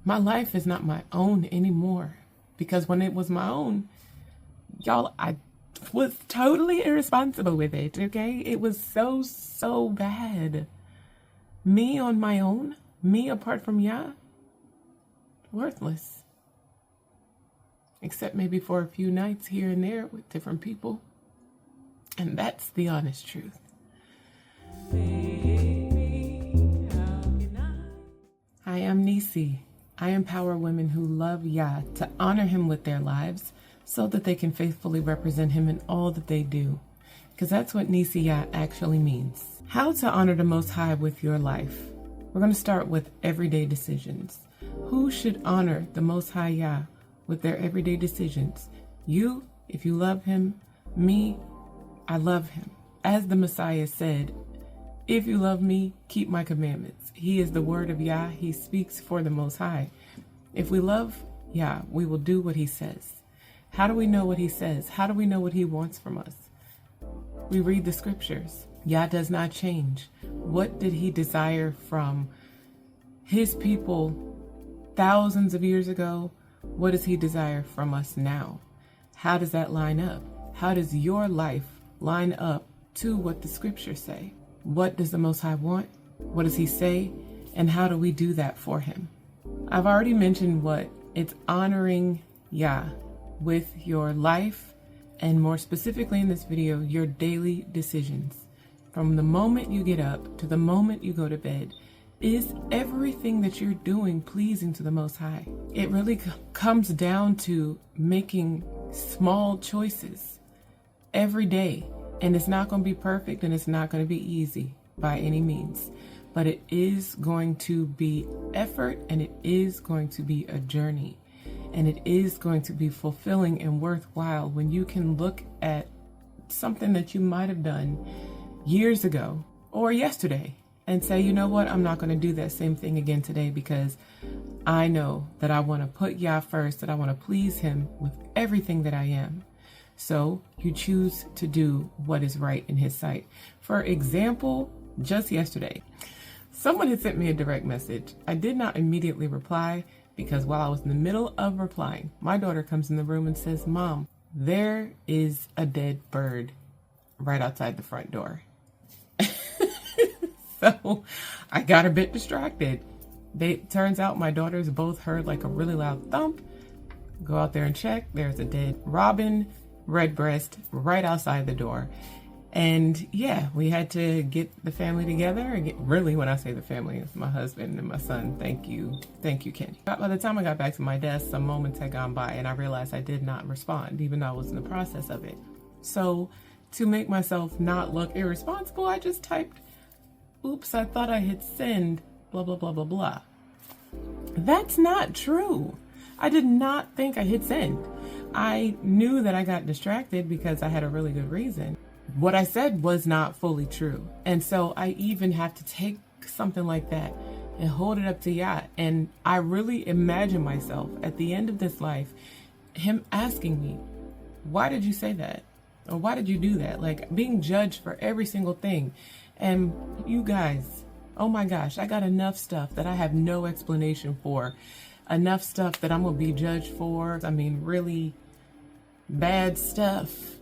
My life is not my own anymore. Because when it was my own, y'all, I was totally irresponsible with it, okay? It was so bad. Me on my own, me apart from YAH, worthless. Except maybe for a few nights here and there with different people. And that's the honest truth. I am Nissi. I empower women who love YAH to honor him with their lives so that they can faithfully represent him in all that they do. Because that's what NissiYah actually means. How to honor the Most High with your life. We're going to start with everyday decisions. Who should honor the Most High YAH with their everyday decisions? You, if you love him. Me, I love him. As the Messiah said, if you love me, keep my commandments. He is the word of YAH. He speaks for the Most High. If we love YAH, we will do what he says. How do we know what he says? How do we know what he wants from us? We read the scriptures. YAH does not change. What did he desire from his people thousands of years ago? What does he desire from us now? How does that line up? How does your life line up to what the scriptures say? What does the Most High want? What does he say? And how do we do that for him? I've already mentioned what it's honoring YAH with your life, and more specifically in this video, your daily decisions. From the moment you get up to the moment you go to bed, is everything that you're doing pleasing to the Most High? It really comes down to making small choices every day. And it's not going to be perfect, and it's not going to be easy by any means. But it is going to be effort, and it is going to be a journey. And it is going to be fulfilling and worthwhile when you can look at something that you might have done years ago or yesterday and say, you know what, I'm not going to do that same thing again today, because I know that I want to put YAH first, that I want to please him with everything that I am. So you choose to do what is right in his sight. For example, just yesterday, someone had sent me a direct message. I did not immediately reply because while I was in the middle of replying, my daughter comes in the room and says, Mom, there is a dead bird right outside the front door. So I got a bit distracted. Turns out my daughters both heard like a really loud thump. Go out there and check. There's a dead robin redbreast right outside the door. And yeah, we had to get the family together. Really, when I say the family, it's my husband and my son. Thank you, Kenny. By the time I got back to my desk, some moments had gone by and I realized I did not respond, even though I was in the process of it. So to make myself not look irresponsible, I just typed, oops, I thought I hit send, blah, blah, blah, blah, blah. That's not true. I did not think I hit send. I knew that I got distracted because I had a really good reason. What I said was not fully true. And so I even have to take something like that and hold it up to YAH. And I really imagine myself at the end of this life, him asking me, why did you say that? Or why did you do that? Like being judged for every single thing. And you guys, oh my gosh, I got enough stuff that I have no explanation for. Enough stuff that I'm going to be judged for. I mean, really bad stuff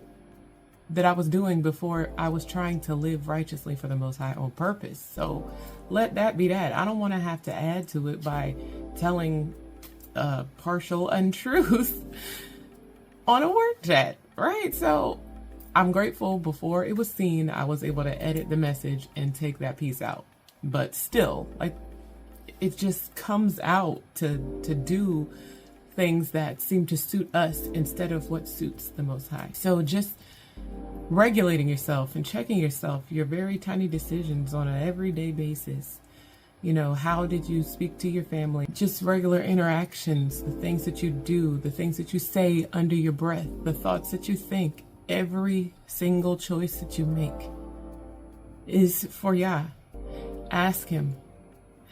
that I was doing before I was trying to live righteously for the Most High on purpose. So let that be that. I don't want to have to add to it by telling a partial untruth on a work chat, right? So I'm grateful before it was seen, I was able to edit the message and take that piece out. But still, like, it just comes out to do things that seem to suit us instead of what suits the Most High. So just regulating yourself and checking yourself, your very tiny decisions on an everyday basis. You know, how did you speak to your family? Just regular interactions, the things that you do, the things that you say under your breath, the thoughts that you think. Every single choice that you make is for YAH. Ask him,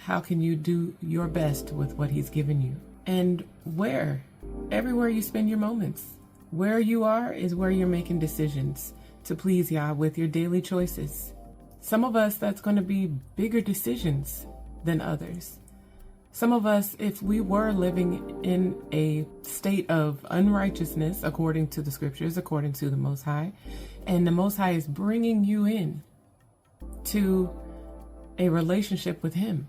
how can you do your best with what he's given you? And where? Everywhere you spend your moments. Where you are is where you're making decisions to please YAH with your daily choices. Some of us, that's going to be bigger decisions than others. Some of us, if we were living in a state of unrighteousness, according to the scriptures, according to the Most High, and the Most High is bringing you in to a relationship with Him,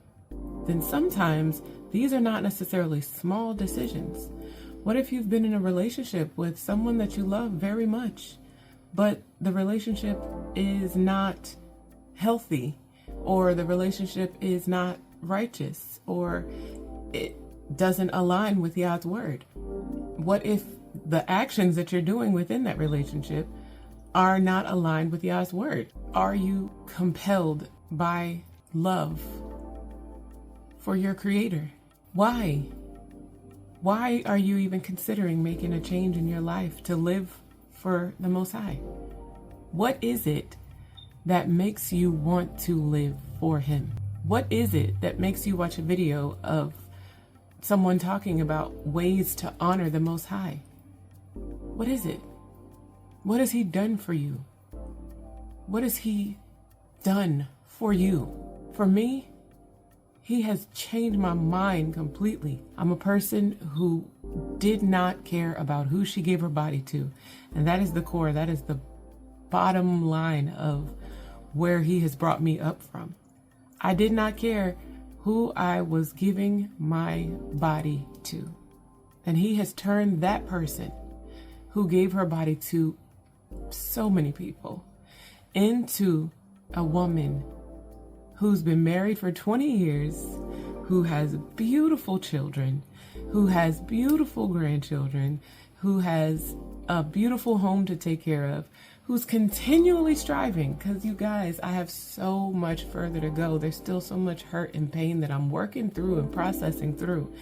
then sometimes these are not necessarily small decisions. What if you've been in a relationship with someone that you love very much, but the relationship is not healthy, or the relationship is not righteous, or it doesn't align with Yah's word? What if the actions that you're doing within that relationship are not aligned with Yah's word? Are you compelled by love for your Creator? Why? Why are you even considering making a change in your life to live for the Most High? What is it that makes you want to live for Him? What is it that makes you watch a video of someone talking about ways to honor the Most High? What is it? What has He done for you? What has He done for you? For me, He has changed my mind completely. I'm a person who did not care about who she gave her body to. And that is the core, that is the bottom line of where He has brought me up from. I did not care who I was giving my body to. And He has turned that person who gave her body to so many people into a woman who's been married for 20 years, who has beautiful children, who has beautiful grandchildren, who has a beautiful home to take care of, who's continually striving. Because you guys, I have so much further to go. There's still so much hurt and pain that I'm working through and processing through.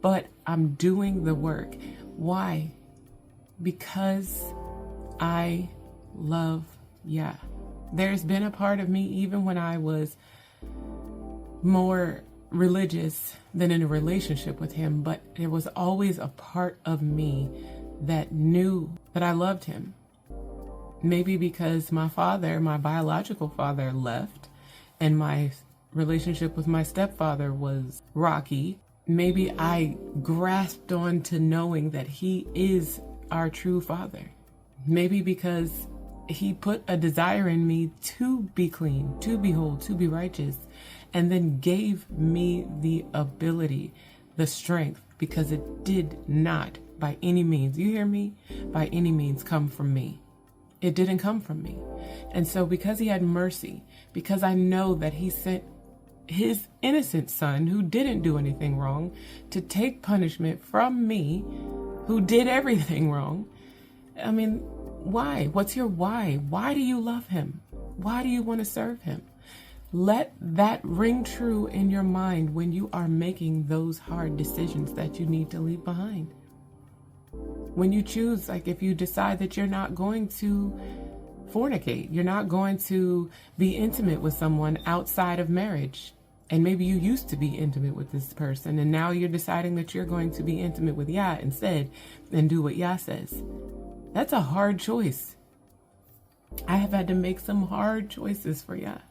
But I'm doing the work. Why? Because I love YAH. There's been a part of me, even when I was more religious than in a relationship with Him, but there was always a part of me that knew that I loved Him. Maybe because my father, my biological father, left, and my relationship with my stepfather was rocky. Maybe I grasped on to knowing that He is our true Father. Maybe because He put a desire in me to be clean, to be whole, to be righteous, and then gave me the ability, the strength, because it did not by any means, you hear me, by any means come from me. It didn't come from me. And so because He had mercy, because I know that He sent His innocent Son, who didn't do anything wrong, to take punishment from me, who did everything wrong. I mean, why? What's your why? Why do you love Him? Why do you want to serve Him? Let that ring true in your mind when you are making those hard decisions that you need to leave behind. When you choose, like if you decide that you're not going to fornicate, you're not going to be intimate with someone outside of marriage, and maybe you used to be intimate with this person, and now you're deciding that you're going to be intimate with YAH instead and do what YAH says. That's a hard choice. I have had to make some hard choices for YAH.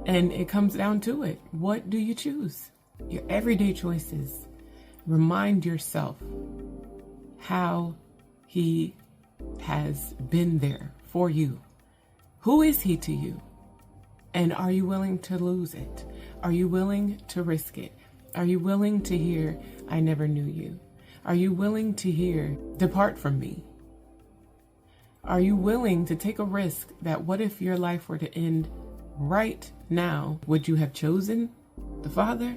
And it comes down to it. What do you choose? Your everyday choices. Remind yourself how He has been there for you. Who is He to you? And are you willing to lose it? Are you willing to risk it? Are you willing to hear, I never knew you? Are you willing to hear, depart from me? Are you willing to take a risk that what if your life were to end right now? Would you have chosen the Father?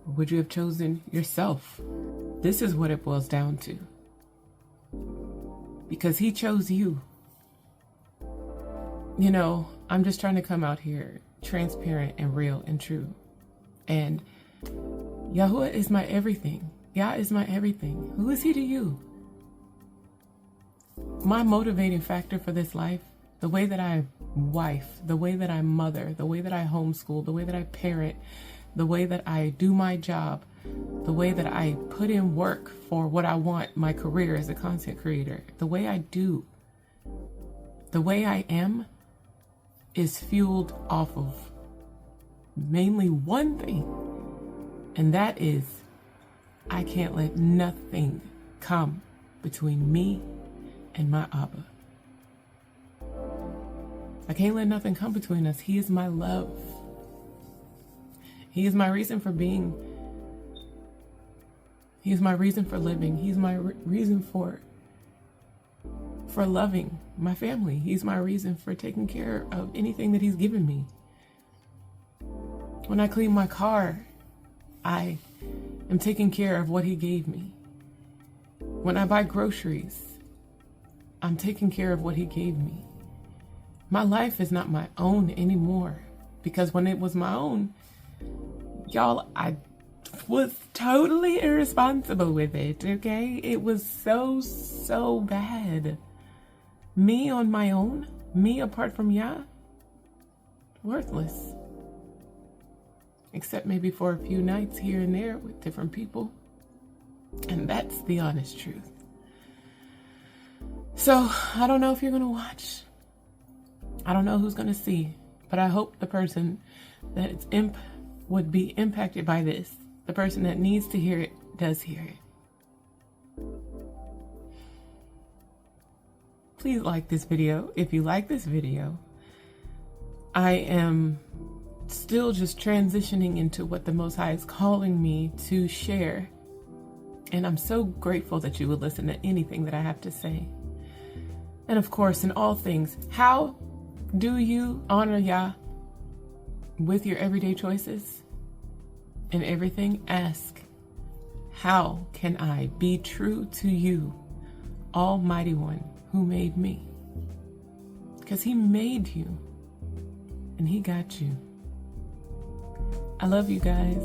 Or would you have chosen yourself? This is what it boils down to. Because He chose you. You know, I'm just trying to come out here transparent and real and true. And Yahuwah is my everything. YAH is my everything. Who is He to you? My motivating factor for this life, the way that I wife, the way that I mother, the way that I homeschool, the way that I parent, the way that I do my job, the way that I put in work for what I want, my career as a content creator, the way I do, the way I am is fueled off of mainly one thing, And that is, I can't let nothing come between me and my Abba. I can't let nothing come between us. He is my love. He is my reason for being. He is my reason for living. He's my reason for loving my family. He's my reason for taking care of anything that he's given me. When I clean my car, I am taking care of what he gave me. When I buy groceries, I'm taking care of what he gave me. My life is not my own anymore, because when it was my own, y'all, I was totally irresponsible with it, okay? It was so bad. Me on my own, me apart from YAH, worthless. Except maybe for a few nights here and there with different people. And that's the honest truth. So, I don't know if you're going to watch. I don't know who's going to see. But I hope the person that would be impacted by this, the person that needs to hear it, does hear it. Please like this video. If you like this video, I am still just transitioning into what the Most High is calling me to share. And I'm so grateful that you would listen to anything that I have to say. And of course, in all things, how do you honor YAH with your everyday choices? In everything, ask, how can I be true to you, Almighty One, who made me? Because he made you, and he got you. I love you guys.